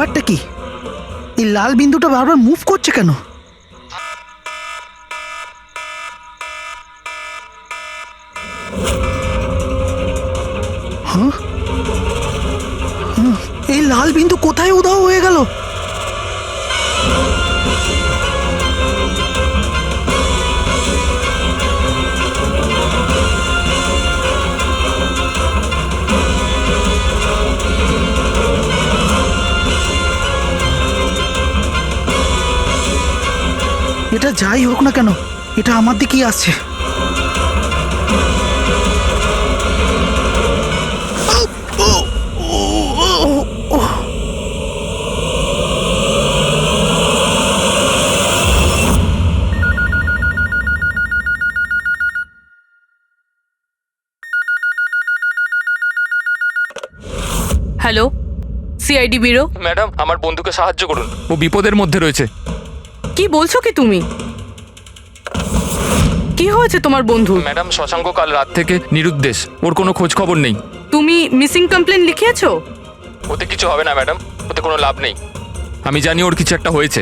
ব্যাপারটা কি? এই লাল বিন্দুটা বারবার মুভ করছে কেন? হ্যাঁ, এই লাল বিন্দু কোথায় উধাও হয়ে গেল? এটা যাই হোক না কেন, এটা আমার দিকেই আসছে। Hello, CID bureau. ম্যাডাম, আমার বন্ধুকে সাহায্য করুন, ও বিপদের মধ্যে রয়েছে। কি বলছো কি তুমি? কি হয়েছে তোমার বন্ধু? ম্যাডাম, শশাঙ্ক কাল রাত থেকে নিরুদ্দেশ, ওর কোনো খোঁজ খবর নেই। তুমি মিসিং কমপ্লেন লিখিয়েছো? ওতে কিছু হবে না ম্যাডাম, ওতে কোনো লাভ নেই। আমি জানি ওর কিছু একটা হয়েছে।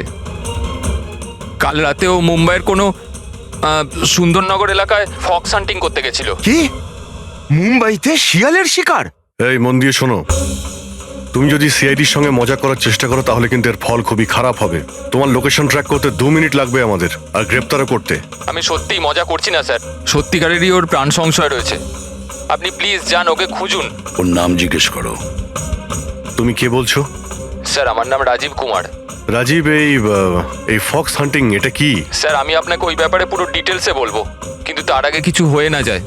কাল রাতে ও মুম্বাইয়ের কোনো সুন্দরনগর এলাকায় ফক্স হান্টিং করতে গেছিল। কি? মুম্বাইতে শিয়ালের শিকার? এই মন দিয়ে শোনো, তুমি যদি সিআইডির সঙ্গে মজা করার চেষ্টা করো তাহলে কিন্তু এর ফল খুবই খারাপ হবে। তোমার লোকেশন ট্র্যাক করতে 2 মিনিট লাগবে আমাদের, আর গ্রেপ্তারও করতে। আমি সত্যিই মজা করছি না স্যার, সত্যিকারেরই ওর প্রাণ সংশয় রয়েছে। আপনি প্লিজ যান, ওকে খুঁজুন। ওর নাম জিজ্ঞেস করো। তুমি কে বলছো? স্যার, আমার নাম রাজীব কুমার। রাজীব, এই ফক্স হান্টিং এটা কি? স্যার, আমি আপনাকে ওই ব্যাপারে পুরো ডিটেলসে বলবো, কিন্তু তার আগে কিছু হয়ে না যায়।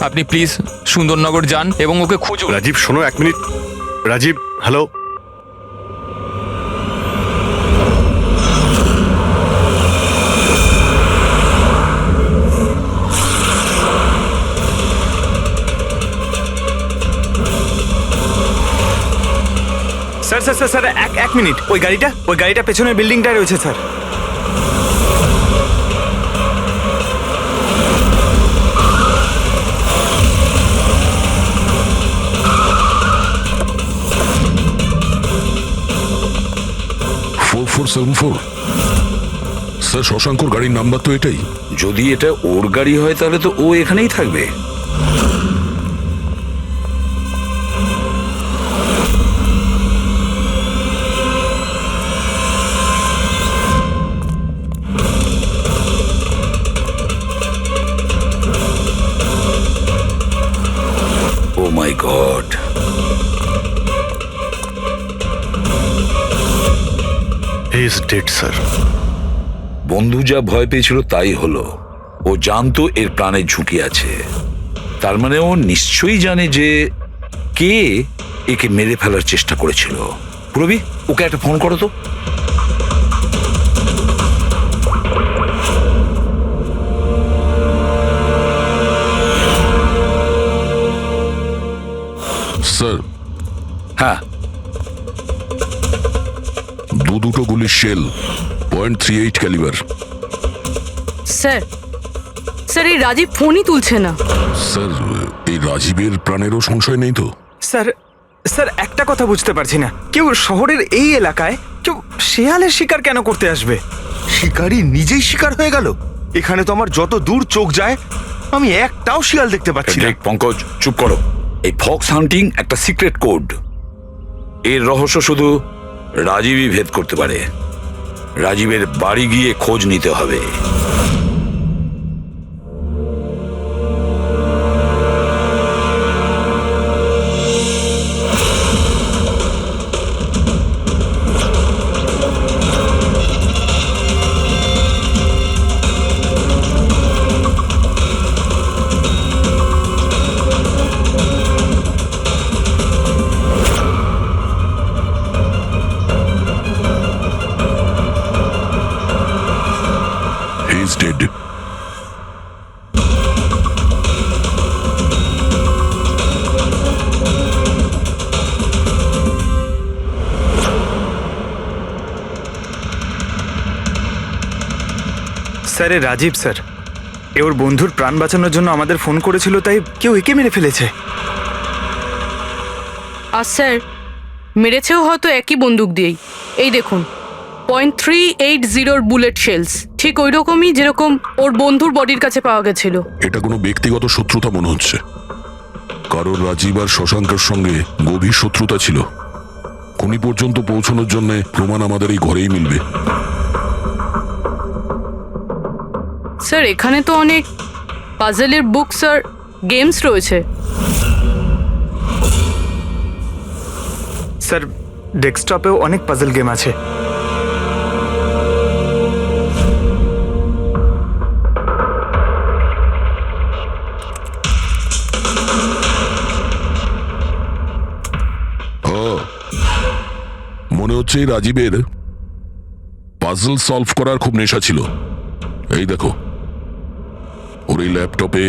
আপনি প্লিজ সুন্দরনগর যান এবং ওকে খুঁজুন। রাজীব শোনো, 1 minute. Rajiv, hello. Sir sir sir sir এক মিনিট। ওই গাড়িটা পেছনের বিল্ডিংটায় রয়েছে স্যার। স্যার, শশাঙ্কর গাড়ির নাম্বার তো এটাই। যদি এটা ওর গাড়ি হয় তাহলে তো ও এখানেই থাকবে। Oh my God, he is dead sir. বন্ধু যা ভয় পেয়েছিল তাই হলো। ও জানতো এর প্রাণের ঝুঁকি আছে, তার মানে ও নিশ্চয়ই জানে যে কে একে মেরে ফেলার চেষ্টা করেছিল। পুরবি, ওকে একটা ফোন করো তো। স্যার, হ্যাঁ, দুটো গুলির শেল, .38 ক্যালিবার। স্যার, স্যার এই রাজীব ফোনই তুলছে না। স্যার, এই রাজীবের প্রাণেরও সংশয় নেই তো? স্যার স্যার একটা কথা বুঝতে পারছি না, কেউ শহরের এই এলাকায় কেউ শেয়ালের শিকার কেন করতে আসবে? শিকারী নিজেই শিকার হয়ে গেল। এখানে তো আমার যত দূর চোখ যায় আমি একটাও শিয়াল দেখতে পাচ্ছি না। পঙ্কজ, চুপ করো। এই ফক্স হান্টিং একটা সিক্রেট কোড। এর রহস্য শুধু রাজীবই ভেদ করতে পারে। রাজীবের বাড়ি গিয়ে খোঁজ নিতে হবে। He's dead. Sir, Rajiv sir, এ ওর বন্ধুর প্রাণ বাঁচানোর জন্য আমাদের ফোন করেছিল, তাই কেউ একে মেরে ফেলেছে। আর স্যার, মেরেছেও হয়তো একই বন্দুক দিয়েই। এই দেখুন, .380 বুলেট শেলস, ঠিক ওই রকমই যেরকম ওর বন্ধুর বডির কাছে পাওয়া গেছিল। এটা কোনো ব্যক্তিগত শত্রুতা মনে হচ্ছে। কারণ রাজীব আর শশাঙ্কের সঙ্গে গভীর শত্রুতা ছিল। খুনি পর্যন্ত পৌঁছানোর জন্য প্রমাণ আমাদের এই ঘরেই মিলবে। স্যার, এখানে তো অনেক পাজেলের বুকস আর গেমস রয়েছে। স্যার, ডেস্কটপেও অনেক পাজল গেম আছে। মনে হচ্ছে এই রাজীবের পাজল সলভ করার খুব নেশা ছিল। এই দেখো, ওর এই ল্যাপটপে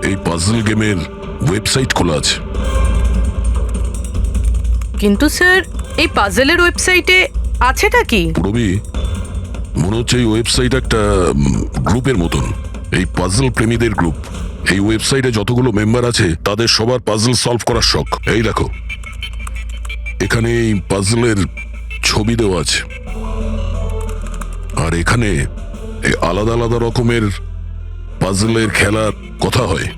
এই পাজল গেমের ওয়েবসাইট খোলা আছে। কিন্তু স্যার, এই পাজেলের ওয়েবসাইটে আছেটা কি? পুরবি, মনে হচ্ছে এই ওয়েবসাইট একটা গ্রুপের মতন, এই পাজল প্রেমীদের গ্রুপ। এই ওয়েবসাইটে যতগুলো মেম্বার আছে তাদের সবার পাজল সলভ করার শখ। এই দেখো, এখানে এই পাজলের ছবি দেওয়া আছে, আর এখানে এই আলাদা আলাদা রকমের পাজলের খেলার কথা হয়।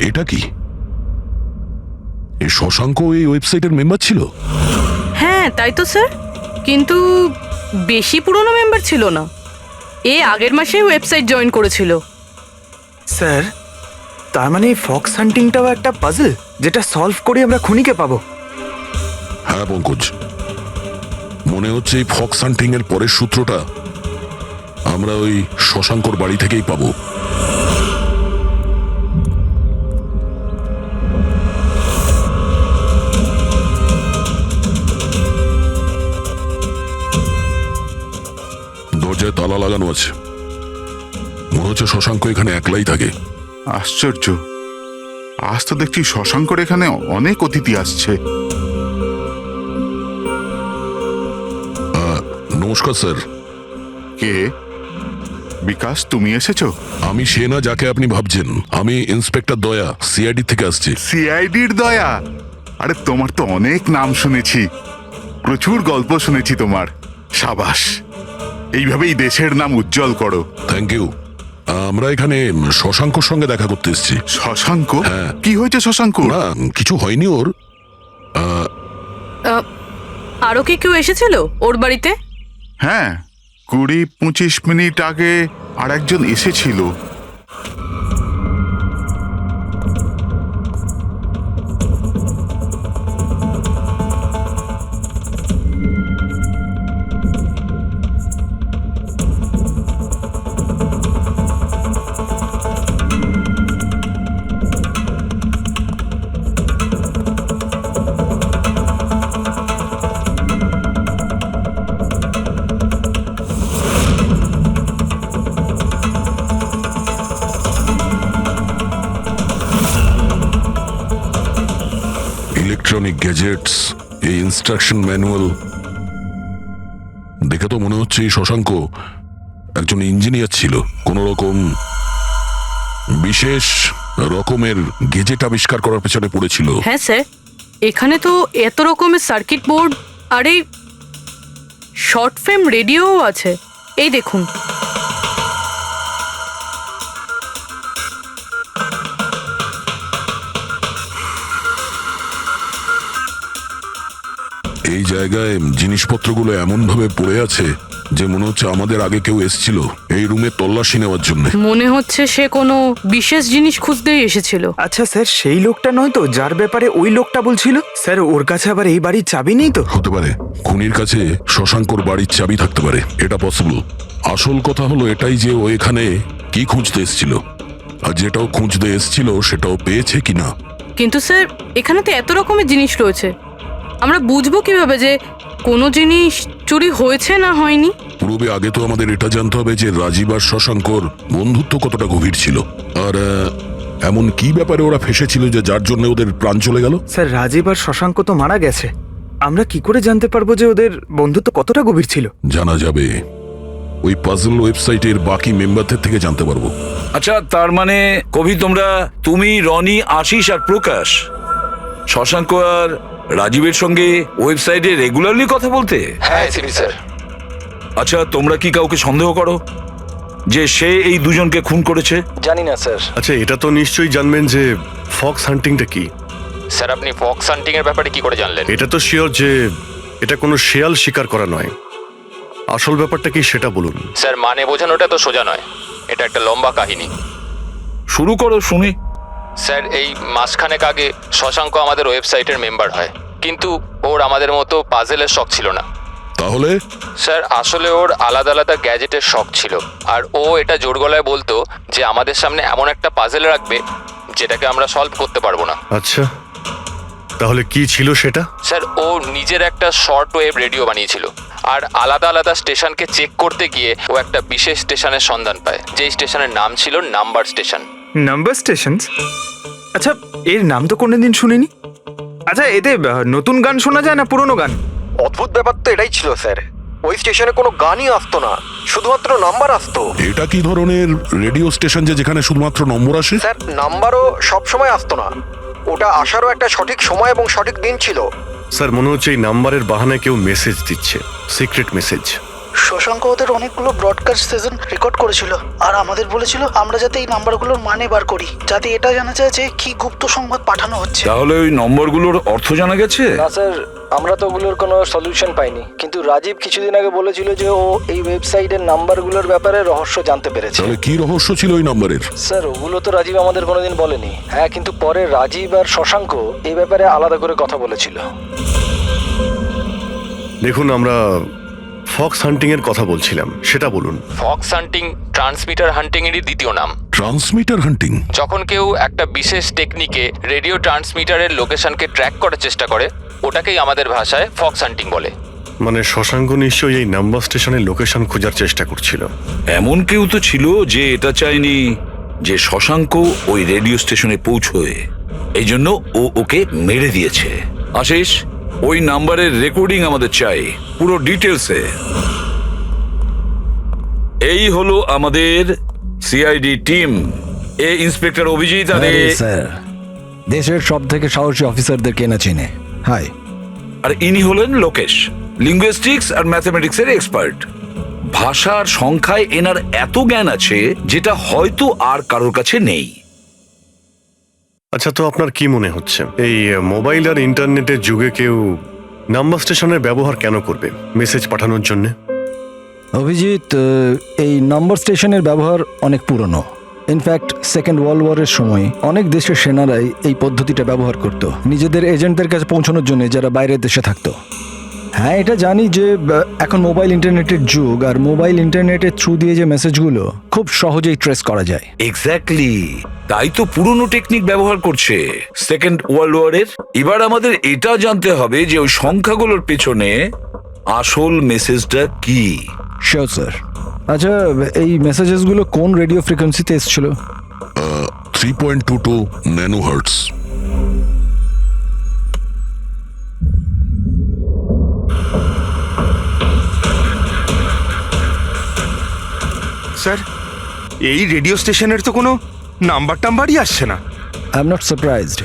এটা কি? এই শশাঙ্ক এই ওয়েবসাইটের মেম্বার ছিল? হ্যাঁ, তাই তো স্যার, কিন্তু বেশি পুরনো মেম্বার ছিল না। এ আগের মাসেই ওয়েবসাইট জয়েন করেছিল। স্যার, তার মানে এই ফক্স হান্টিংটাও একটা পাজল, যেটা সলভ করে আমরা খুনিকে পাবো। হ্যাঁ পঙ্কজ, মনে হচ্ছে এই ফক্স হান্টিং এর পরের সূত্রটা আমরা ওই শশাঙ্কর বাড়ি থেকেই পাবো। দরজায় তালা লাগানো আছে। মনে হচ্ছে শশাঙ্ক এখানে একলাই থাকে। আশ্চর্য, আজ তো দেখছি শশাঙ্কর এখানে অনেক অতিথি আসছে। নমস্কার স্যার। কে? বিকাশ, তুমি এসেছো? আমি সে না যাকে আপনি ভাবছেন। আমি ইন্সপেক্টর দয়া, সিআইডি থেকে আসছি। সিআইডির দয়া? আরে, তোমার তো অনেক নাম শুনেছি, প্রচুর গল্প শুনেছি তোমার। সাবাস, এইভাবেই দেশের নাম উজ্জ্বল করো। Thank you. আমরা এখানে শশাঙ্কর সঙ্গে দেখা করতে এসেছি। শশাঙ্ক? হ্যাঁ। কি হয়েছে শশাঙ্ক? না, কিছু হয়নি ওর। আরও কি কেউ এসেছিল ওর বাড়িতে? হ্যাঁ, 20-25 মিনিট আগে আর একজন এসেছিল। ইলেকট্রনিক গ্যাজেটস, এই ইনস্ট্রাকশন ম্যানুয়াল দেখে তো মনে হচ্ছে এই শশাঙ্ক একজন ইঞ্জিনিয়ার ছিল। কোন রকম বিশেষ রকমের গেজেট আবিষ্কার করার পেছনে পড়েছিল। হ্যাঁ স্যার, এখানে তো এত রকমের সার্কিট বোর্ড আর এই শর্ট ফিল্ম রেডিওও আছে। এই দেখুন। এই জায়গায় জিনিসপত্রগুলো এমন ভাবে পড়ে আছে যে মনে হচ্ছে আমাদের আগে কেউ এসেছিল এই রুমে তল্লাশি নেওয়ার জন্য। মনে হচ্ছে সে কোনো বিশেষ জিনিস খুঁজতেই এসেছিল। আচ্ছা স্যার, সেই লোকটা নয় তো যার ব্যাপারে ওই লোকটা বলছিল? স্যার, ওর কাছে আবার এই বাড়ির চাবি নেই তো? হতে পারে খুনির কাছে শশাঙ্কর বাড়ির চাবি থাকতে পারে, এটা পসিবল। আসল কথা হলো এটাই যে ও এখানে কি খুঁজতে এসেছিল, আর যেটাও খুঁজতে এসেছিল সেটাও পেয়েছে কিনা। কিন্তু স্যার, এখানে তো এত রকমের জিনিস রয়েছে, আমরা বুঝবো কিভাবে যে কোনো জিনিস চুরি হয়েছে না হয়নি? পূর্বে আগে তো আমাদের এটা জানতে হবে যে রাজীব আর শশাঙ্কর বন্ধুত্ব কতটা গভীর ছিল, আর এমন কি ব্যাপারে ওরা ফেসেছিল যে যার জন্য ওদের প্রাণ চলে গেল। স্যার, রাজীব আর শশাঙ্ক তো মারা গেছে, আমরা কি করে জানতে পারবো যে ওদের বন্ধুত্ব কতটা গভীর ছিল? জানা যাবে ওই পাজল ওয়েবসাইটের বাকি মেম্বারদের থেকে জানতে পারবো। আচ্ছা, তার মানে কবি তুমি, রনি, আশিস আর প্রকাশ শশাঙ্ক আর রাজীবের সঙ্গে ওয়েবসাইটে রেগুলারলি কথা বলতে? হ্যাঁ এসিপি স্যার। আচ্ছা, তোমরা কি কাউকে সন্দেহ করো যে সে এই দুজনকে খুন করেছে? জানি না স্যার। আচ্ছা, এটা তো নিশ্চয়ই জানবেন যে ফক্স হান্টিংটা কি। স্যার আপনি ফক্স হান্টিং এর ব্যাপারে কি করে জানলেন? এটা তো শিওর যে এটা কোনো শেয়াল শিকার করা নয়। আসল ব্যাপারটা কি সেটা বলুন। স্যার মানে বোঝানোটা তো সোজা নয়, এটা একটা লম্বা কাহিনী। শুরু করো শুনি। স্যার এই মাসখানেক আগে শশাঙ্ক আমাদের ওয়েবসাইটের মেম্বার হয়, কিন্তু ওর আমাদের মতো পাজেলের শখ ছিল না। তাহলে স্যার আসলে ওর আলাদা আলাদা গ্যাজেটের শখ ছিল, আর ও এটা জোর গলায় বলতো যে আমাদের সামনে এমন একটা পাজেল রাখবে যেটাকে আমরা সলভ করতে পারবো না। আচ্ছা, তাহলে কি ছিল সেটা? স্যার ও নিজের একটা শর্ট ওয়েভ রেডিও বানিয়েছিল, আর আলাদা আলাদা স্টেশনকে চেক করতে গিয়ে ও একটা বিশেষ স্টেশনের সন্ধান পায়, যেই স্টেশনের নাম ছিল নাম্বার স্টেশন। Number station? আচ্ছা, এর নাম তো কোনোদিন শুনিনি। আচ্ছা, এতে নতুন গান শোনা যায় না পুরনো গান? অদ্ভুত ব্যাপার তো এটাই ছিল স্যার, ওই স্টেশনে কোনো গানই আসতো না, শুধুমাত্র নাম্বার আসতো। এটা কি ধরনের রেডিও স্টেশন যে যেখানে শুধুমাত্র নম্বর আসে? স্যার নাম্বারও সব সময় আসতো না, ওটা আসারও একটা সঠিক সময় এবং সঠিক দিন ছিল। স্যার, মনে হচ্ছে এই নাম্বারের বাহানায় কেউ মেসেজ দিচ্ছে, সিক্রেট মেসেজ। শশাঙ্ক ওদের অনেকগুলো ব্রডকাস্ট সেশন রেকর্ড করেছিল, আর আমাদের বলেছিল আমরা যাতে এই নাম্বারগুলোর মানে বার করি, যাতে এটা জানা যায় যে কি গুপ্ত সংবাদ পাঠানো হচ্ছে। তাহলে ওই নম্বরগুলোর অর্থ জানা গেছে? না স্যার, আমরা তো ওগুলোর কোনো সলিউশন পাইনি, কিন্তু রাজীব কিছুদিন আগে বলেছিল যে ও এই ওয়েবসাইটের নাম্বারগুলোর ব্যাপারে রহস্য জানতে পেরেছে। তাহলে কি রহস্য ছিল ওই নাম্বারের? স্যার ওগুলো তো রাজীব আমাদের কোনোদিন বলেনি। হ্যাঁ, কিন্তু পরে রাজীব আর শশাঙ্ক এই ব্যাপারে আলাদা করে কথা বলেছিল। দেখুন, আমরা ফক্স হান্টিং এর কথা বলছিলাম, সেটা বলুন। ফক্স হান্টিং ট্রান্সমিটার হান্টিং এরই দ্বিতীয় নাম। ট্রান্সমিটার হান্টিং? যখন কেউ একটা বিশেষ টেকনিকে রেডিও ট্রান্সমিটারের লোকেশনকে ট্র্যাক করার চেষ্টা করে, ওটাকেই আমাদের ভাষায় ফক্স হান্টিং বলে। মানে শশাঙ্ক নিশ্চয়ই এই নাম্বার স্টেশনের লোকেশন খোঁজার চেষ্টা করছিল। এমন কেউ তো ছিল যে এটা চায়নি যে শশাঙ্ক ওই রেডিও স্টেশনে পৌঁছয়, এই জন্য ও ওকে মেরে দিয়েছে। আশিস, ওই নাম্বারের রেকর্ডিং আমাদের চাই, পুরো ডিটেলসে। এই হলো আমাদের সিআইডি টিম। এ ইন্সপেক্টর অভিজিৎ আর স্যার, দেশের সব থেকে সাহসী অফিসারদের কেনা চিনে। হাই। আর ইনি হলেন লোকেশ, লিঙ্গুইস্টিক্স আর ম্যাথমেটিক্স এর এক্সপার্ট। ভাষার সংখ্যায় এনার এত জ্ঞান আছে যেটা হয়তো আর কারোর কাছে নেই। আচ্ছা, তো আপনার কি মনে হচ্ছে এই মোবাইল আর ইন্টারনেটের যুগে কেউ নাম্বার স্টেশনের ব্যবহার কেন করবে মেসেজ পাঠানোর জন্য? অভিজিৎ, এই নম্বর স্টেশনের ব্যবহার অনেক পুরনো। ইনফ্যাক্ট সেকেন্ড ওয়ার্ল্ড ওয়ারের সময় অনেক দেশের সেনারাই এই পদ্ধতিটা ব্যবহার করত নিজেদের এজেন্টদের কাছে পৌঁছানোর জন্য, যারা বাইরের দেশে থাকতো। হ্যাঁ, এটা জানি যে এখন মোবাইল ইন্টারনেটের যুগ, আর মোবাইল ইন্টারনেটের থ্রু দিয়ে যে মেসেজগুলো খুব সহজেই ট্রেস করা যায়। এক্স্যাক্টলি, তাই তো পুরনো টেকনিক ব্যবহার করছে সেকেন্ড ওয়ার্ল্ড ওয়ারের। এবার আমাদের এটা জানতে হবে যে ওই সংখ্যাগুলোর পেছনে আসল মেসেজটা কি। Sure sir. আচ্ছা, এই মেসেজেসগুলো কোন রেডিও ফ্রিকোয়েন্সিতে এসেছিল? 3.22 ন্যানোহার্টজ। স্যার, এই রেডিও স্টেশনের তো কোনো নাম্বার টাম্বারই আসছে না। I am not surprised.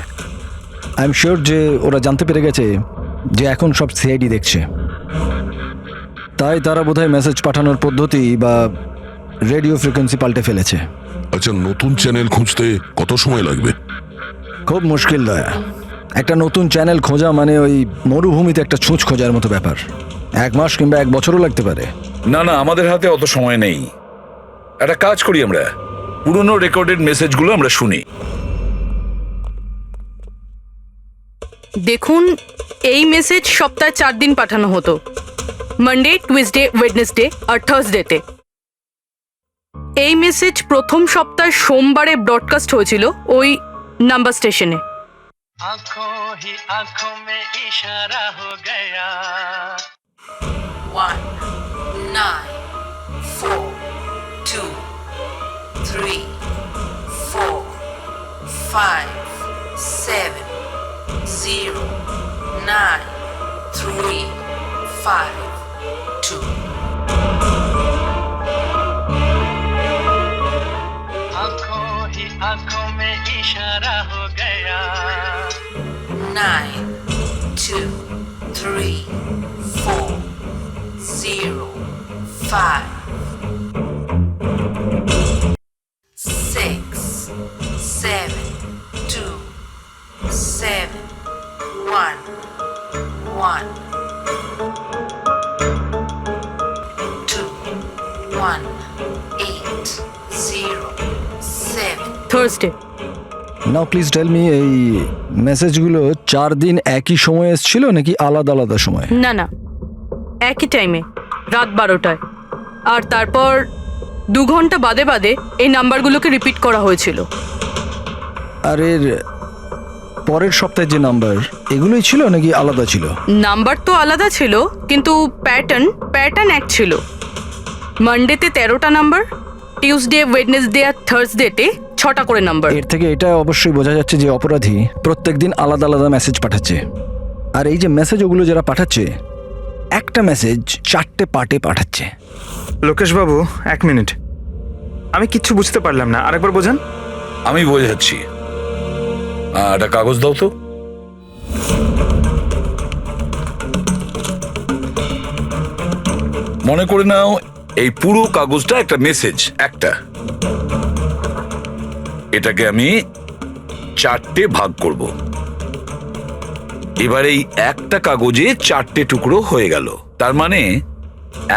I am sure যে ওরা জানতে পেরে গেছে যে এখন সব সিআইডি দেখছে, তাই তারা বোধহয় মেসেজ পাঠানোর পদ্ধতি বা রেডিও ফ্রিকোয়েন্সি পাল্টে ফেলেছে। আচ্ছা, নতুন চ্যানেল খুঁজতে কত সময় লাগবে? খুব মুশকিল দয়া। একটা নতুন চ্যানেল খোঁজা মানে ওই মরুভূমিতে একটা ছুঁচ খোঁজার মতো ব্যাপার। 1 মাস কিংবা 1 বছরও লাগতে পারে। না না, আমাদের হাতে অত সময় নেই। একটা কাজ করি, আমরা পুরনো রেকর্ডেড মেসেজগুলো আমরা শুনি। দেখুন, এই মেসেজ সপ্তাহে 4 দিন পাঠানো হতো, মানডে, টুইসডে, ওয়েডনেসডে আর থার্সডেতে। এই মেসেজ প্রথম সপ্তাহে সোমবারে ব্রডকাস্ট হয়েছিল ওই নাম্বার স্টেশনে। आंखों ही आंखों में इशारा हो गया। 1 9 4 2 3 4 5 7 0 9 3 5 2 आंखों में इशारा हो गया 9 2 3 4 0 5 6 7 2 7 1 1 2 1 8 0 7 Thursday. Now please tell me, এই মেসেজগুলো 4 দিন একই সময়ে এসেছিল নাকি আলাদা আলাদা সময়? না না, একই টাইমে, রাত 12টায়। আর তারপর 2 ঘন্টা বাদে বাদে এই নাম্বারগুলোকে রিপিট করা হয়েছিল। আর এর পরের সপ্তাহে যে নাম্বার, এগুলোই ছিল নাকি আলাদা ছিল? নাম্বার তো আলাদা ছিল, কিন্তু প্যাটার্ন এক ছিল। মানডেতে 13টা নাম্বার, টিউসডে, ওয়েডনেসডে আর থার্সডেতে 6টা করে নাম্বার। এর থেকে এটা অবশ্যই বোঝা যাচ্ছে যে অপরাধী প্রত্যেকদিন আলাদা আলাদা মেসেজ পাঠাচ্ছে। আর এই যে মেসেজ ওগুলো যারা পাঠাচ্ছে, একটা মেসেজ 4টে পার্টে পাঠাচ্ছে। লোকেশ বাবু, 1 মিনিট, আমি কিচ্ছু বুঝতে পারলাম না, আরেকবার বোঝান। আমি বোঝাচ্ছি। একটা কাগজ দাও তো। মনে করে নাও এই পুরো কাগজটা একটা মেসেজ, একটা। এটাকে আমি 4টে ভাগ করব। এবার এই একটা কাগজে 4টে টুকরো হয়ে গেল। তার মানে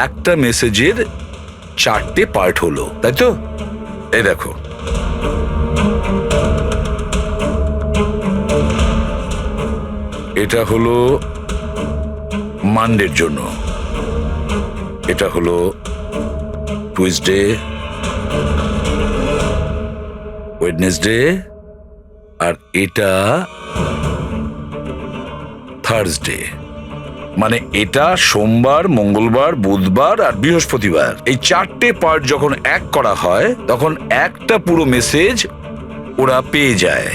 একটা মেসেজের 4টে পার্ট হলো, তাই তো? এই দেখো, এটা হলো মানডের জন্য, এটা হলো টুইসডে, ওয়েডনেসডে, আর এটা থার্সডে। মানে এটা সোমবার, মঙ্গলবার, বুধবার আর বৃহস্পতিবার। এই 4টে পার্ট যখন এক করা হয় তখন একটা পুরো মেসেজ ওরা পেয়ে যায়,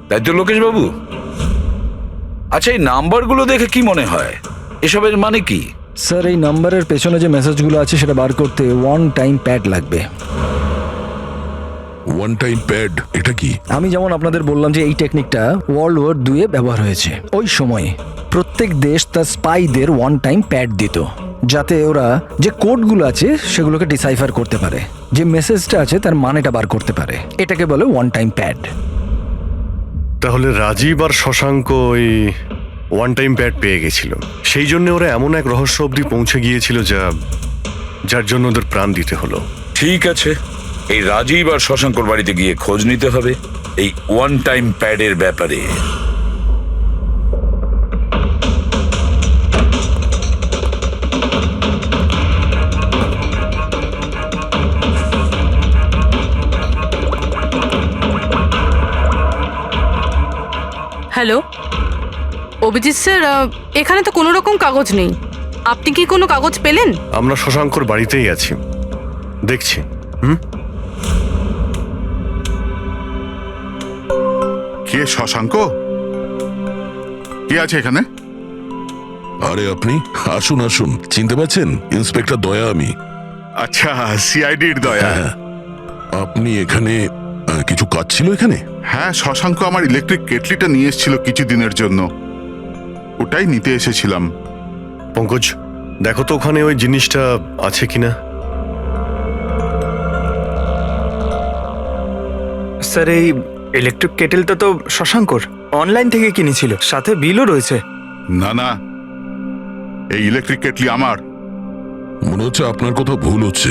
তাই তো লোকেশ বাবু? আচ্ছা, এই নাম্বারগুলো দেখে কি মনে হয়, এসবের মানে কি? স্যার, এই নাম্বারের পেছনে যে মেসেজগুলো আছে সেটা বার করতে 1 টাইম প্যাড লাগবে। 1 টাইম প্যাড এটা কি? আমি যেমন আপনাদের বললাম যে এই টেকনিকটা ওয়ার্ল্ড ওয়ার 2-এ ব্যবহার হয়েছে। ওই সময় প্রত্যেক দেশ তার স্পাইদের 1 টাইম প্যাড দিত, যাতে ওরা যে কোডগুলো আছে সেগুলোকে ডিসাইফার করতে পারে, যে মেসেজটা আছে তার মানেটা বার করতে পারে। এটাকে বলে 1 টাইম প্যাড। তাহলে রাজীব আর শশাঙ্ক ওই 1 টাইম প্যাড পেয়ে গেছিল, সেই জন্য ওরা এমন এক রহস্য অবধি পৌঁছে গিয়েছিল যার জন্য ওদের প্রাণ দিতে হলো। ঠিক আছে, এই রাজীব আর শশাঙ্কর বাড়িতে গিয়ে খোঁজ নিতে হবে এই 1 টাইম প্যাডের ব্যাপারে। হ্যালো অভিজিৎ স্যার, এখানে তো কোনো রকম কাগজ নেই। আপনি কি কোনো কাগজ পেলেন? আমরা শশাঙ্কর বাড়িতেই আছি, দেখছি। কে শশাঙ্ক? কে আছে এখানে? আরে আপনি আসুন আসুন, চিনতে পারছেন? ইন্সপেক্টর দয়া আমি। আচ্ছা, সিআইডির দয়া। হ্যাঁ, আপনি এখানে কিছু কাজ ছিল এখানে? হ্যাঁ, শশাঙ্ক আমার ইলেকট্রিক কেটলিটা নিয়ে এসেছিল কিছুদিনের জন্য, ওটাই নিতে এসেছিলাম। পঙ্কজ, দেখো তো ওখানে ওই জিনিসটা আছে কিনা। স্যার, এই ইলেকট্রিক কেটেলটা তো শশাঙ্কর অনলাইন থেকে কিনেছিল, সাথে বিলও রয়েছে। না না, এই ইলেকট্রিক কেটলি আমার। মনে হচ্ছে আপনার কোথাও ভুল হচ্ছে।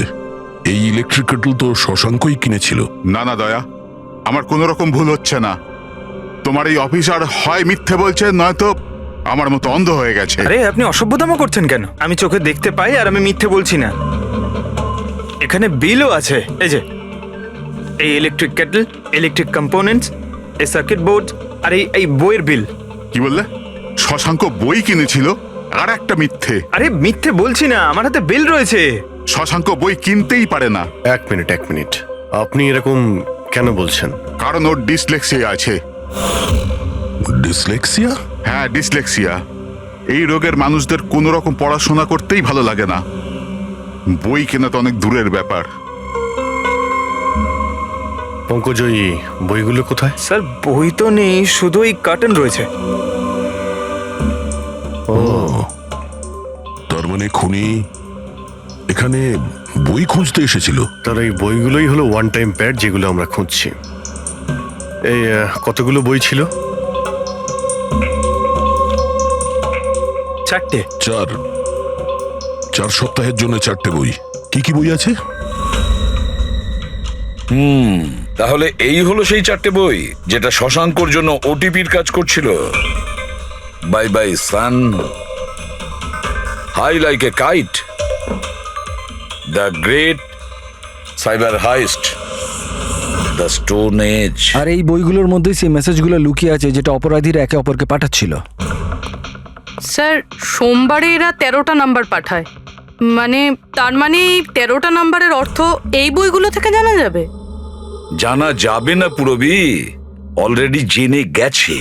এই ইলেকট্রিক কেটল তো শশাঙ্কই কিনেছিল। না না দয়া, আমার কোনো রকম ভুল হচ্ছে না। তোমার এই অফিসার হয় মিথ্যে বলছে, নয়তো আমার মতো অন্ধ হয়ে গেছে। আরে আপনি অসভ্যতামো করছেন কেন? আমি চোখে দেখতে পাই আর আমি মিথ্যে বলছি না। এখানে বিলও আছে, এই যে এই ইলেকট্রিক কেটল, ইলেকট্রিক কম্পোনেন্টস, এই সার্কিট বোর্ড আর এই বইয়ের বিল। কি বললে? শশাঙ্ক বই কিনেছিল? আর একটা মিথ্যে। আরে মিথ্যে বলছি না, আমার হাতে বিল রয়েছে। শশাঙ্ক বই কিনতেই পারে না। 1 মিনিট, আপনি এরকম কেন বলছেন? কারণ ওর ডিসলেক্সিয়া আছে। ডিসলেক্সিয়া? হ্যাঁ, ডিসলেক্সিয়া। এই রোগের মানুষদের কোনো রকম পড়াশোনা করতেই ভালো লাগে না। বই কেনা তো অনেক দূরের ব্যাপার। পঙ্কজয়ী বইগুলো কোথায়? স্যার বই তো নেই, শুধু এই কার্টন রয়েছে। ও তার মানে খুনি এখানে বই খুঁজতে এসেছিল। তার এই বইগুলোই হলো ওয়ান টাইম প্যাড যেগুলো আমরা খুঁজছি। এই কতগুলো বই ছিল? 4টে। 4 সপ্তাহের জন্য 4টে বই। কি কি বই আছে? তাহলে এই হলো সেই 4টে বই যেটা শশাঙ্কর জন্য ওটিপির কাজ করছিল। Bye bye sun, high like a kite, the great cyber heist, the stone age. আর এই বইগুলোর মধ্যেই সেই মেসেজগুলো লুকিয়ে আছে যেটা অপরাধীরা একে অপরকে পাঠাচ্ছিল। স্যার সোমবারে এরা 13টা নাম্বার পাঠায়, মানে তার মানে এই 13টা নাম্বারের অর্থ এই বইগুলো থেকে জানা যাবে? জানা যাবে না পুরবি, অলরেডি জেনে গেছে।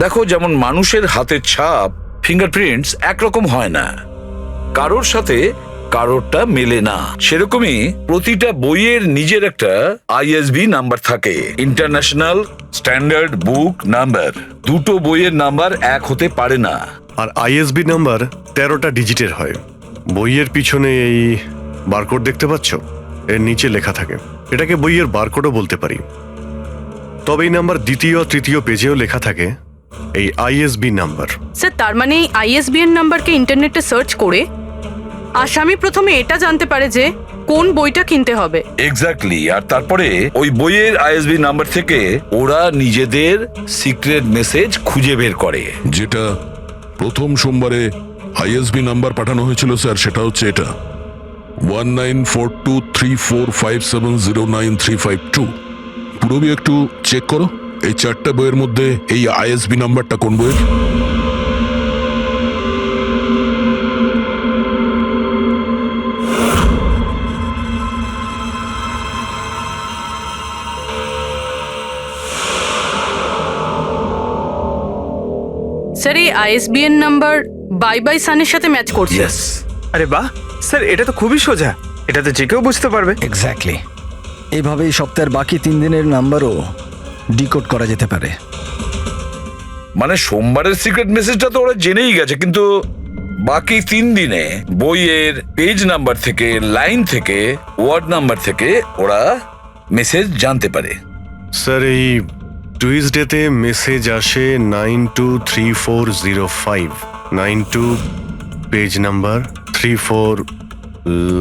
দেখো, যেমন মানুষের হাতের ছাপ ফিঙ্গারপ্রিন্টস একরকম হয় না, কারোর সাথে কারোরটা মেলে না, সেরকমই প্রতিটা বইয়ের নিজের একটা আইএসবি নাম্বার থাকে, ইন্টারন্যাশনাল স্ট্যান্ডার্ড বুক নাম্বার। দুটো বইয়ের নাম্বার এক হতে পারে না। আর আইএসবি নাম্বার 13টা ডিজিটের হয়। বইয়ের পিছনে এই বারকোড দেখতে পাচ্ছ, এর নিচে লেখা থাকে। এটাকে বইয়ের বারকোডও বলতে পারি। তবে এই নাম্বার দ্বিতীয় তৃতীয় পেজেও লেখা থাকে, এই আইএসবি নাম্বার। স্যার তার মানে এই আইএসবিএন নাম্বারকে ইন্টারনেটে সার্চ করে আসামি প্রথমে এটা জানতে পারে যে কোন বইটা কিনতে হবে। এক্স্যাক্টলি। আর তারপরে ওই বইয়ের আইএসবি নাম্বার থেকে ওরা নিজেদের সিক্রেট মেসেজ খুঁজে বের করে। যেটা প্রথম সোমবারে আইএসবি নাম্বার পাঠানো হয়েছিল স্যার, সেটা হচ্ছে এটা 194234570935 পুরবি একটু চেক করো এই 4টে বইয়ের মধ্যে এই আইএসবি নাম্বারটা কোন বইয়ের। স্যার এই আইএসবিএন নাম্বার বাই বাই সানের সাথে ম্যাচ করছে। আরে বাহ স্যার, এটা তো খুবই সোজা, এটা তো যে কেউ বুঝতে পারবে। এক্স্যাক্টলি। এইভাবেই সপ্তাহের বাকি 3 দিনের নাম্বারও ডিকোড করা যেতে পারে। মানে সোমবারের সিক্রেট মেসেজটা তো ওরা জেনেই গেছে, কিন্তু বাকি 3 দিনে বইয়ের পেজ নাম্বার থেকে, লাইন থেকে, ওয়ার্ড নাম্বার থেকে ওরা মেসেজ জানতে পারে। স্যার এই টুইসডেতে মেসেজ আসে 923405, 92 পেজ নাম্বার, 34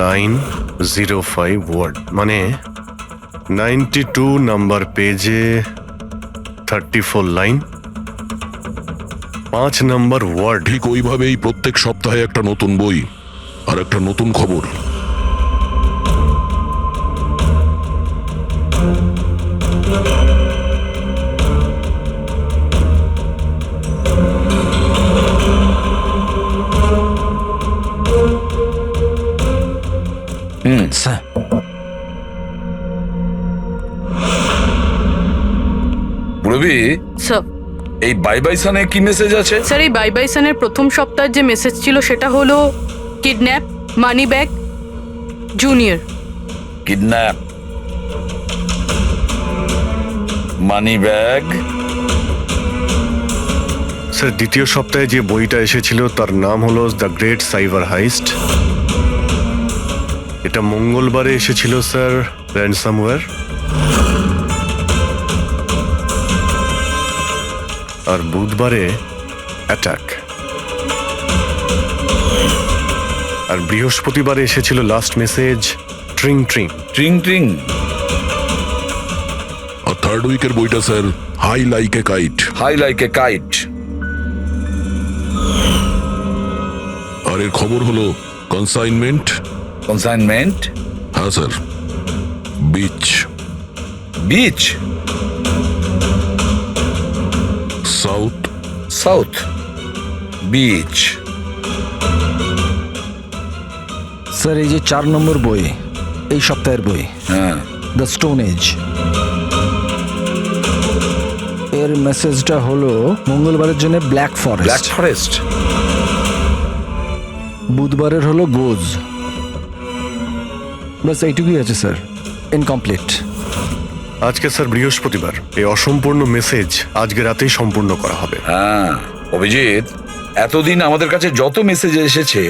লাইন, 05 ওয়ার্ড, মানে 92 নাম্বার পেজে 34 লাইন, 5 নাম্বার ওয়ার্ড। ঠিক ওইভাবেই প্রত্যেক সপ্তাহে একটা নতুন বই আর একটা নতুন খবর। স্যার রবি, স্যার এই বাই বাই সানে কি মেসেজ আছে? স্যার এই বাই বাই সানের প্রথম সপ্তাহের যে মেসেজ ছিল সেটা হলো kidnap, money bag, junior. Kidnap, money bag. Sir দ্বিতীয় সপ্তাহে যে বইটা এসেছিল তার নাম হলো দ্য গ্রেট সাইবার হাইস্ট। এটা মঙ্গলবারে এসেছিল স্যার, র্যানসামওয়্যার। আর বুধবারে অ্যাটাক। আর বৃহস্পতিবারে এসেছিল লাস্ট মেসেজ ট্রিং ট্রিং। ট্রিং ট্রিং। আর থার্ড উইকের বইটা sir high like a kite. High like a kite. আর এর খবর হলো কনসাইনমেন্ট। কনসাইনমেন্ট? হ্যাঁ sir. Beach. Beach? South. South beach. Sir এই যে 4 নম্বর বই, এই সপ্তাহের বই, হ্যাঁ, দ্য স্টোন এজ, এর মেসেজটা হলো মঙ্গলবারের জন্য ব্ল্যাক ব্ল্যাক ফরেস্ট, ফরেস্ট। বুধবারের হলো গোজ। বাস এইটুকুই আছে স্যার, ইনকমপ্লিট। আজকে স্যার বৃহস্পতিবার, এই অসম্পূর্ণ মেসেজ আজকে রাতেই সম্পূর্ণ করা হবে। হ্যাঁ অভিজিৎ, এতদিন আমাদের কাছে যত মেসেজ এসেছে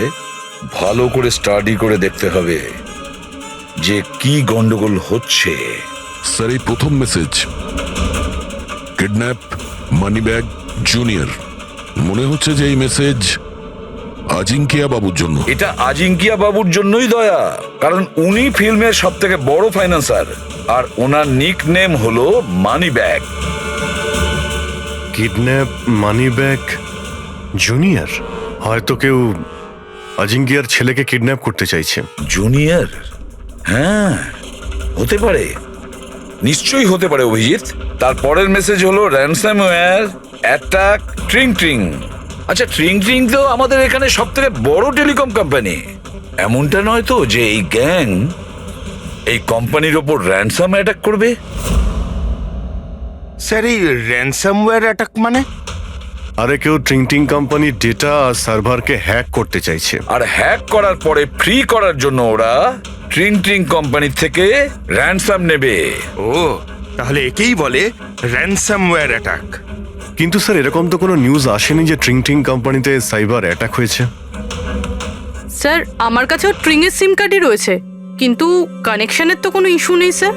ভালো করে স্টাডি করে দেখতে হবে যে কি গন্ডগোল হচ্ছে। স্যার এই প্রথম message, kidnap money bag junior, মনে হচ্ছে যে এই মেসেজ আজিঙ্কিয়া বাবুর জন্য। এটা আজিঙ্কিয়া বাবুর জন্যই দয়া, কারণ উনি ফিল্মের সব থেকে বড় ফাইন্যান্সার আর ওনার নিক নেম হলো money bag. Kidnap money bag junior, হয়তো কেউ অজিঙ্কিয়ার ছেলেকে কিডন্যাপ করতে চাইছে। জুনিয়র? হ্যাঁ হতে পারে, নিশ্চয়ই হতে পারে অভিজিৎ। তারপরের মেসেজ হলো র্যানসামওয়্যার অ্যাটাক ট্রিং ট্রিং। আচ্ছা ট্রিং ট্রিং তো আমাদের এখানে সব থেকে বড় টেলিকম কোম্পানি। এমনটা নয় তো যে এই গ্যাং এই কোম্পানির ওপর র্যানসাম অ্যাটাক করবে? স্যার এই র্যানসামওয়্যার অ্যাটাক মানে? আরে কেউ ট্রিং টিং কোম্পানির ডেটা আর সার্ভারকে হ্যাক করতে চাইছে। আর হ্যাক করার পরে ফ্রি করার জন্য ওরা ট্রিং ট্রিং কোম্পানি থেকে র্যানসাম নেবে। ও, তাহলে একেই বলে র্যানসামওয়্যার অ্যাটাক। কিন্তু স্যার এরকম তো কোনো নিউজ আসেনি যে ট্রিং টিং কোম্পানিতে সাইবার অ্যাটাক হয়েছে। স্যার আমার কাছেও ট্রিংয়ের সিম কার্ডই রয়েছে, কিন্তু কানেকশনের তো কোনো ইস্যু নেই স্যার।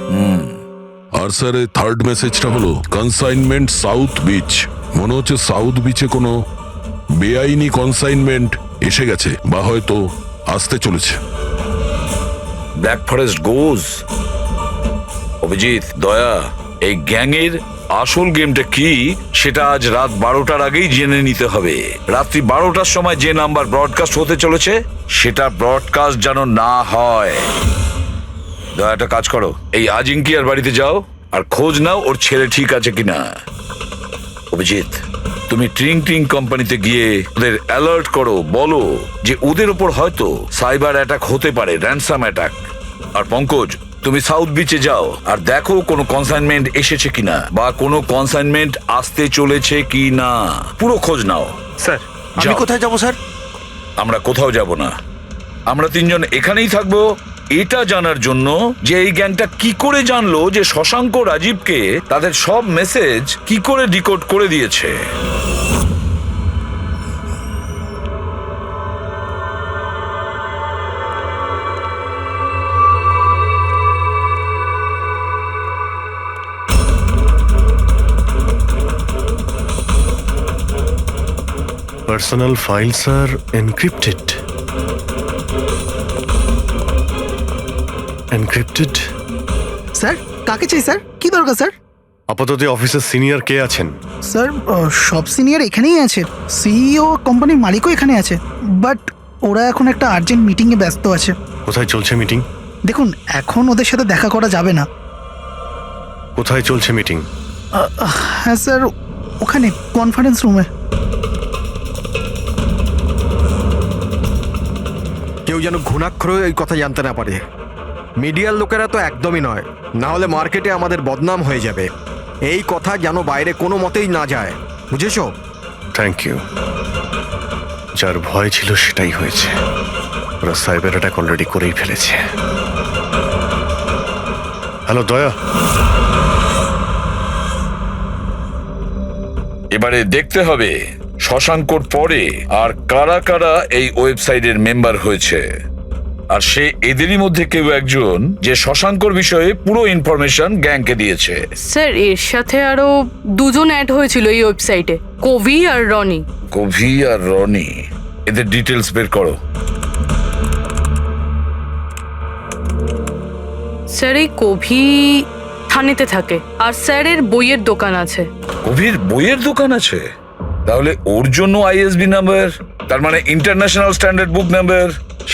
আর স্যার এই থার্ড মেসেজটা হলো কনসাইনমেন্ট সাউথ বিচ, মনে হচ্ছে সাউথ বিচে কোনো বেআইনি কনসাইনমেন্ট এসে গেছে বা হয়তো আসতে চলেছে। ব্ল্যাক ফরেস্ট গোজ। অভিজিৎ, দয়া, এই গ্যাংয়ের আসল গেমটা কি সেটা আজ রাত 12টার আগেই জেনে নিতে হবে। রাত্রি 12টার সময় যে নাম্বার ব্রডকাস্ট হতে চলেছে সেটা ব্রডকাস্ট যেন না হয়। দয়া একটা কাজ করো, এই আজিঙ্কিয়ার বাড়িতে যাও আর খোঁজ নাও ওর ছেলে ঠিক আছে কিনা। অভিজিৎ, তুমি ট্রিং ট্রিং কোম্পানিতে গিয়ে ওদের অ্যালার্ট করো, বলো যে ওদের ওপর হয়তো সাইবার অ্যাটাক হতে পারে, র্যানসাম অ্যাটাক। আর পঙ্কজ, তুমি সাউথ বিচে যাও আর দেখো কোনো কনসাইনমেন্ট এসেছে কিনা বা কোনো কনসাইনমেন্ট আসতে চলেছে কিনা, পুরো খোঁজ নাও। স্যার আমি যাও। কোথায় যাব স্যার? আমরা কোথাও যাব না, আমরা তিনজন এখানেই থাকবো এটা জানার জন্য যে এই গ্যাংটা কি করে জানলো যে শশাঙ্ক রাজীবকে তাদের সব মেসেজ কি করে ডিকোড করে দিয়েছে। পার্সোনাল ফাইলস আর এনক্রিপ্টেড। এনক্রিপ্টেড? স্যার কাকে চাই স্যার? কি দরকার স্যার? আপাতত অফিসের সিনিয়র কে আছেন? স্যার সব সিনিয়র এখানেই আছে, সিইও কোম্পানির মালিকও এখানে আছে, বাট ওরা এখন একটা আর্জেন্ট মিটিংয়ে ব্যস্ত আছে। কোথায় চলছে মিটিং? দেখুন এখন ওদের সাথে দেখা করা যাবে না। কোথায় চলছে মিটিং? হ্যাঁ স্যার, ওখানে কনফারেন্স রুমে। কেউ যেন ঘুণাক্ষরেও এই কথা জানতে না পারে। মিডিয়ার লোকেরা তো একদমই নয়, না হলে মার্কেটে আমাদের বদনাম হয়ে যাবে। এই কথা যেন বাইরে কোনো মতেই না যায়, বুঝেছো? Thank you. যার ভয় ছিল সেটাই হয়েছে, ওরা সাইবার অ্যাটাক অলরেডি করেই ফেলেছে। হ্যালো দয়া, এবারে দেখতে হবে শশাঙ্কর পরে আর কারা কারা এই ওয়েবসাইটের মেম্বার হয়েছে, আর সে এদেরই মধ্যে কেউ একজন যে শশাঙ্কর বিষয়ে পুরো ইনফরমেশন গ্যাংকে দিয়েছে। স্যার এর সাথে আরো দুজন অ্যাড হয়েছিল এই ওয়েবসাইটে, কবি আর রনি। কবি আর রনি, এদের ডিটেলস বের করো। স্যার এই কবি থানেতে থাকে আর স্যারের বইয়ের দোকান আছে। কবির বইয়ের দোকান আছে? তাহলে ওর জন্য আইএসবি নাম্বার, তার মানে ইন্টারন্যাশনাল স্ট্যান্ডার্ড বুক নাম্বার,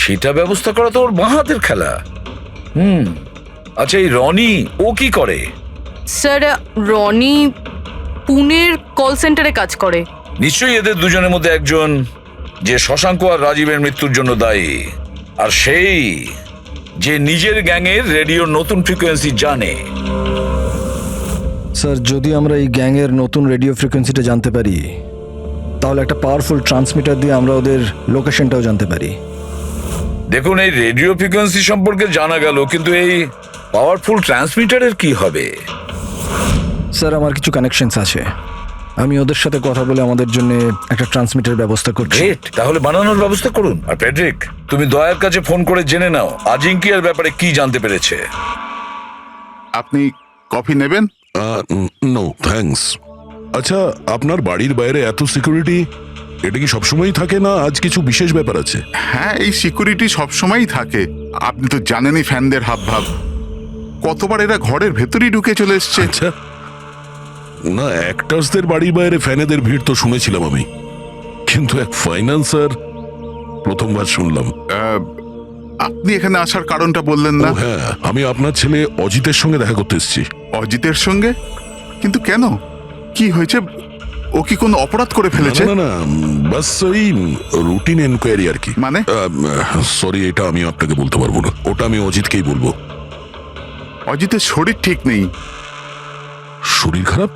সেটা ব্যবস্থা করা তো ওর বাঁ হাতের খেলা। আচ্ছা এই রনি ও কি করে? স্যার রনি পুনের কল সেন্টারে কাজ করে। নিশ্চয়ই এদের দুজনের মধ্যে একজন যে শশাঙ্ক আর রাজীবের মৃত্যুর জন্য দায়ী, আর সেই যে নিজের গ্যাংয়ের রেডিওর নতুন ফ্রিকোয়েন্সি জানে। স্যার যদি আমরা এই গ্যাংয়ের নতুন রেডিও ফ্রিকোয়েন্সিটা জানতে পারি, তাহলে একটা পাওয়ারফুল ট্রান্সমিটার দিয়ে আমরা ওদের লোকেশনটাও জানতে পারি। দেখুন এই রেডিও ফ্রিকোয়েন্সি সম্পর্কে জানা গেল, কিন্তু এই পাওয়ারফুল ট্রান্সমিটারের কি হবে? স্যার আমার কিছু কানেকশনস আছে, আমি ওদের সাথে কথা বলে আমাদের জন্য একটা ট্রান্সমিটার ব্যবস্থা করছি। গ্রেট, তাহলে বানানোর ব্যবস্থা করুন। আর প্যাড্রিক, তুমি দয়ার কাছে ফোন করে জেনে নাও আজিঙ্কিয়ার ব্যাপারে কি জানতে পেরেছে। আপনি কফি নেবেন? No thanks. আচ্ছা, আপনার বাড়ির বাইরে এত সিকিউরিটি, এটা কি সবসময়ই থাকে না আজ কিছু বিশেষ ব্যাপার আছে? হ্যাঁ, এই সিকিউরিটি সবসময়ই থাকে। আপনি তো জানেনই ফ্যানদের হাবভাব। কতবার এরা ঘরের ভেতরেই ঢুকে চলে এসছে। আচ্ছা, না অ্যাক্টার্সদের বাড়ির বাইরে ফ্যানেদের ভিড় তো শুনেছিলাম আমি, কিন্তু এক ফাইন্যান্সার প্রথমবার শুনলাম। আপনি এখানে আসার কারণটা বললেন না? ও হ্যাঁ, আমি আপনার ছেলে অজিতের সঙ্গে দেখা করতে এসেছি। অজিতের সঙ্গে? কিন্তু কেন, কি হয়েছে? ও কি কোনো অপরাধ করে ফেলেছে? না না, বাস ওই রুটিন এনকোয়ারি আর কি। মানে? সরি, এটা আমি আপনাকে বলতে পারবো না, ওটা আমি অজিতকেই বলবো। অজিতের শরীর ঠিক নেই। শরীর খারাপ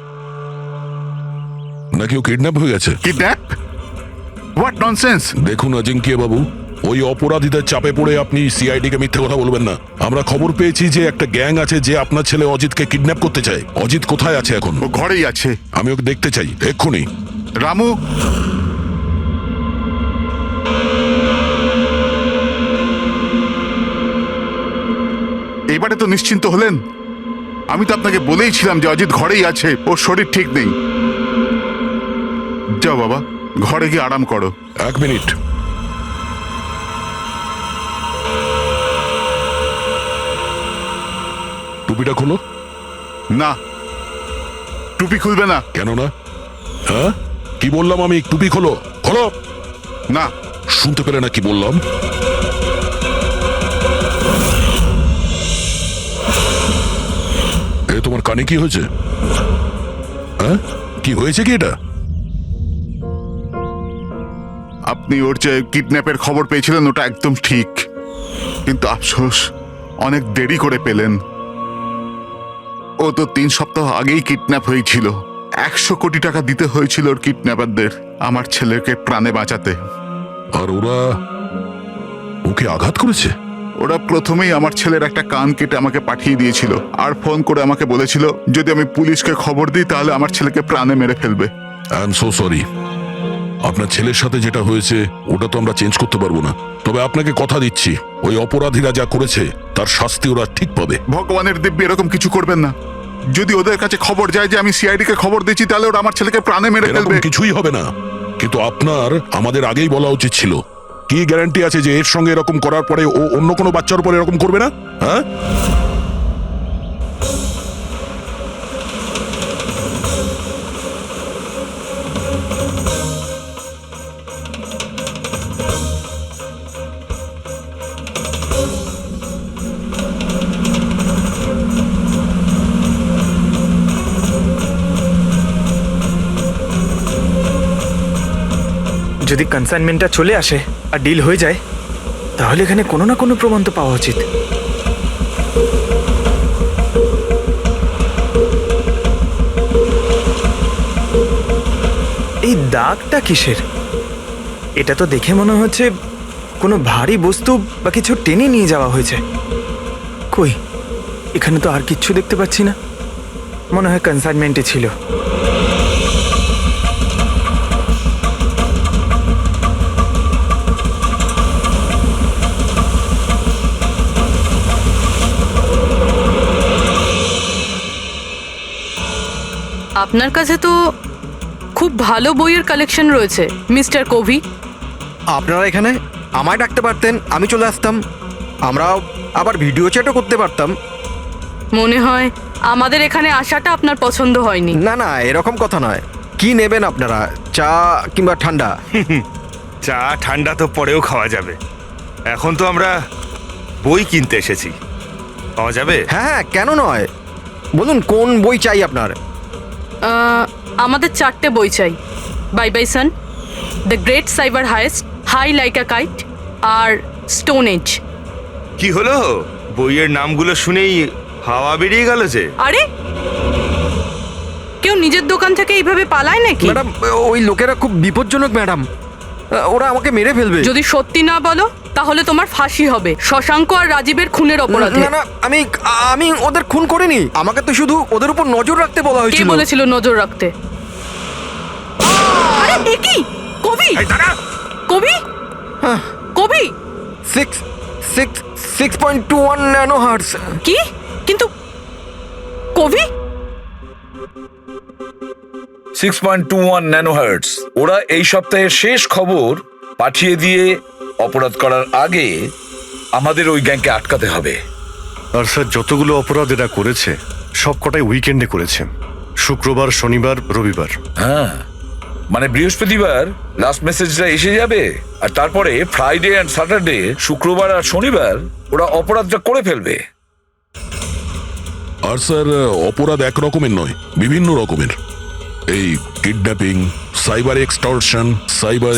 নাকি ও কিডন্যাপ হয়ে গেছে? কিডন্যাপ? What nonsense! দেখুন অজিঙ্কিয়া বাবু, ওই অপরাধীদের চাপে পড়ে আপনি সিআইডি কে মিথ্যে কথা বলবেন না। আমরা খবর পেয়েছি যে একটা গ্যাং আছে যে আপনার ছেলে অজিতকে কিডন্যাপ করতে চায়। অজিত কোথায় আছে এখন? ও ঘরেই আছে। আমি ওকে দেখতে চাই এক্ষুনি। রামু, এবারে তো নিশ্চিন্ত হলেন? আমি তো আপনাকে বলেইছিলাম যে অজিত ঘরেই আছে, ওর শরীর ঠিক নেই। যাও বাবা, ঘরে গিয়ে আরাম করো। এক মিনিট। টুপিটা খোলো। না, টুপি খুলবে না। কেন না? হ্যাঁ, কি বললাম আমি? টুপি খোলো। খোলো না। শুনতে পেলে না কি বললাম? এ তোমার কানে কি হয়েছে? হ্যাঁ, কি হয়েছে কি এটা? আপনি ওর যে কিডন্যাপের খবর পেয়েছিলেন ওটা একদম ঠিক, কিন্তু আফসোস অনেক দেরি করে পেলেন। ও তো 3 সপ্তাহ আগেই কিডন্যাপ হয়েছিল। 100 কোটি টাকা দিতে হয়েছিল ওর কিডন্যাপারদের আমার ছেলেকে প্রাণে বাঁচাতে। আর ওরা ওকে আঘাত করেছে? ওরা প্রথমেই আমার ছেলের একটা কান কেটে আমাকে পাঠিয়ে দিয়েছিল, আর ফোন করে আমাকে বলেছিল যদি আমি পুলিশকে খবর দিই তাহলে আমার ছেলেকে প্রাণে মেরে ফেলবে। I am so sorry. আপনার ছেলের সাথে যেটা হয়েছে ওটা তো আমরা চেঞ্জ করতে পারবো না, তবে আপনাকে কথা দিচ্ছি ওই অপরাধীরা যা করেছে তার শাস্তি ওরা ঠিক পাবে। ভগবানের দিব্যি এরকম কিছু করবেন না। যদি ওদের কাছে খবর যায় যে আমি সিআইডি কে খবর দিচ্ছি তাহলে ওরা আমার ছেলেকে প্রাণে মেরে ফেলবে। কিছুই হবে না, কিন্তু আপনার আমাদের আগেই বলা উচিত ছিল। কি গ্যারান্টি আছে যে এর সঙ্গে এরকম করার পরে ও অন্য কোনো বাচ্চার উপর এরকম করবে না? হ্যাঁ, যদি কনসাইনমেন্টটা চলে আসে আর ডিল হয়ে যায় তাহলে এখানে কোনো না কোনো প্রমাণ তো পাওয়া উচিত। এই দাগটা কিসের? এটা তো দেখে মনে হচ্ছে কোনো ভারী বস্তু বা কিছু টেনে নিয়ে যাওয়া হয়েছে। কই, এখানে তো আর কিচ্ছু দেখতে পাচ্ছি না। মনে হয় কনসাইনমেন্টে ছিল। আপনার কাছে তো খুব ভালো বইয়ের কালেকশন রয়েছে মিস্টার কোভি। আপনারা এখানে আমায় ডাকতে পারতেন, আমি চলে আসতাম। আমরাও আবার ভিডিও চ্যাটও করতে পারতাম। মনে হয় আমাদের এখানে আসাটা আপনার পছন্দ হয়নি। না না, এরকম কথা নয়। কি নেবেন আপনারা, চা কিংবা ঠান্ডা? চা ঠান্ডা তো পরেও খাওয়া যাবে, এখন তো আমরা বই কিনতে এসেছি। পাওয়া যাবে? হ্যাঁ হ্যাঁ, কেন নয়। বলুন কোন বই চাই আপনার? আমাদের 4টে বই চাই। Bye bye son, the great cyber heist, high like a kite আর স্টোন এজ। কি হলো, বইয়ের নামগুলো শুনেই হাওয়া বেরিয়ে গেল যে? আরে কেউ নিজের দোকান থেকে এইভাবে পালায় নাকি? ম্যাডাম, ওই লোকেরা খুব বিপজ্জনক ম্যাডাম, ওরা আমাকে মেরে ফেলবে। যদি সত্যি না বলো তাহলে তোমার ফাঁসি হবে শশাঙ্ক আর রাজীবের খুনের অপরাধে। না না, আমি ওদের খুন করিনি। আমাকে তো শুধু ওদের উপর নজর রাখতে বলা কে হয়েছিল। বলেছিল নজর রাখতে? আরে এ কি? কবি কবি কবি 6.21 ন্যানো হার্টস। কি? কিন্তু কবি 6.21 ন্যানোহার্টজ। ওরা এই সপ্তাহের শেষ খবর পাঠিয়ে দিয়ে অপরাধ করার আগে আমাদের ওই গ্যাংকে আটকাতে হবে। আর স্যার যতগুলো অপরাধ এরা করেছে সব কটাই উইকেন্ডে করেছে, শুক্রবার, শনিবার, রবিবার। হ্যাঁ, মানে বৃহস্পতিবার লাস্ট মেসেজটা এসে যাবে, আর তারপরে ফ্রাইডে অ্যান্ড স্যাটারডে, শুক্রবার আর শনিবার ওরা অপরাধটা করে ফেলবে। আর স্যার অপরাধ এক রকমের নয়, বিভিন্ন রকমের। এই kidnapping, cyber extortion, cyber.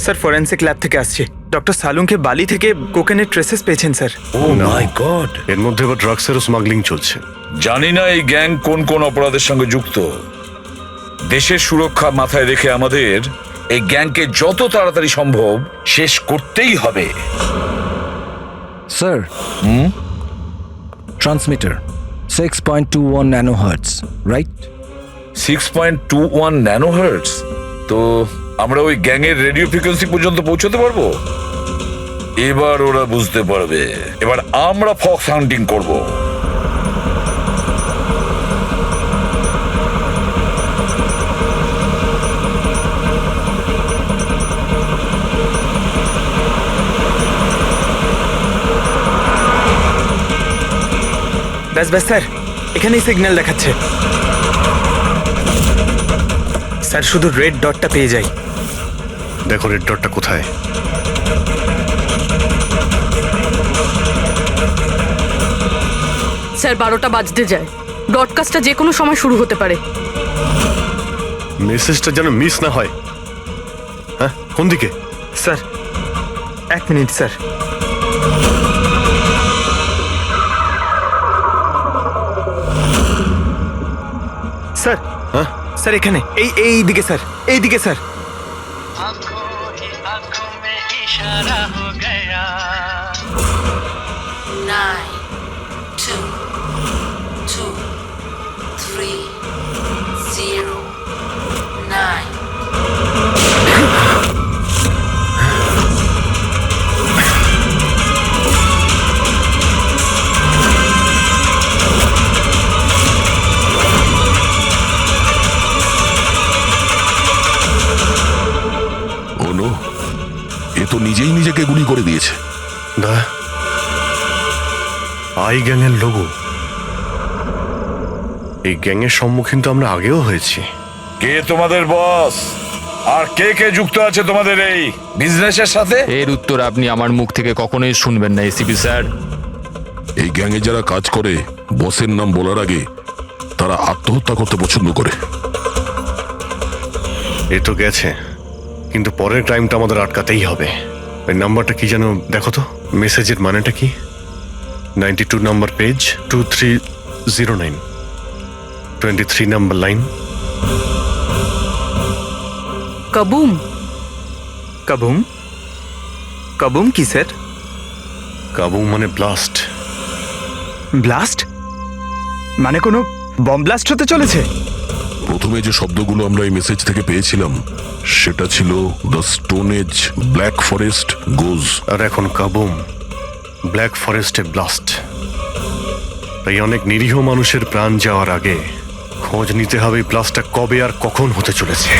Sir forensic lab থেকে আসছে। ডক্টর সালুংকে বালি থেকে কোকেনের ট্রেসেস পেয়েছেন স্যার। O my god! এর মধ্যে আবার ড্রাগসেরও স্মাগলিং চলছে। জানি না এই গ্যাং কোন কোন অপরাধের সঙ্গে যুক্ত। দেশের সুরক্ষা মাথায় রেখে আমাদের এই গ্যাংকে যত তাড়াতাড়ি সম্ভব শেষ করতেই হবে। Sir, transmitter 6.21 nanohertz, right? 6.21 nanohertz. তো আমরা ওই গ্যাংয়ের রেডিও ফ্রিকোয়েন্সি পর্যন্ত পৌঁছতে পারবো? এবার ওরা বুঝতে পারবে। এবার আমরা ফক্স হান্টিং করব। ব্যাস স্যার, এখানেই সিগন্যাল দেখাচ্ছে। স্যার শুধু রেড ডটটা পেয়ে যাই। দেখো রেড ডটটা কোথায়। স্যার 12টা বাজতে যায়, ব্রডকাস্টটা যে কোনো সময় শুরু হতে পারে। মেসেজটা যেন মিস না হয়। হ্যাঁ, কোন দিকে? Sir 1 minute sir. স্যার, হ্যাঁ স্যার এখানে, এই দিকে স্যার, এই দিকে স্যার। आंखों ही आंखों में इशारा हो गया 9 2 2 3 0 9 নো, এ তো নিজেই নিজেকে গুলি করে দিয়েছে। দা আই গ্যাংয়ের লোগো। এই গ্যাংয়ের সম্মুখীন তো আমরা আগেও হয়েছি। কে তোমাদের বস? আর কে কে যুক্ত আছে তোমাদের এই বিজনেসের সাথে? এর উত্তর আপনি আমার মুখ থেকে কখনোই শুনবেন না এসিপি স্যার। এই গ্যাংয়ে যারা কাজ করে বসের নাম বলার আগে তারা আত্মহত্যা করতে পছন্দ করে। এ তো গেছে, কিন্তু পরের টাইমটা আমাদের আটকাতেই হবে। ওই নাম্বারটা কি যেন দেখো তো, মেসেজের মানেটা কি? 92 নাম্বার পেজ, 2309, 23 নাম্বার লাইন। কাবুম। কাবুম? কাবুম কি স্যার? কাবুম মানে ব্লাস্ট। ব্লাস্ট মানে কোনো বম ব্লাস্ট হতে চলেছে? প্রথমে যে শব্দগুলো আমরা এই মেসেজ থেকে পেয়েছিলাম সেটা ছিল the stone age, black forest goes. আর এখন কাবুম, ব্ল্যাক ফরেস্টে ব্লাস্ট। তাই অনেক নিরীহ মানুষের প্রাণ যাওয়ার আগে খোঁজ নিতে হবে ব্লাস্টটা কবে আর কখন হতে চলেছে।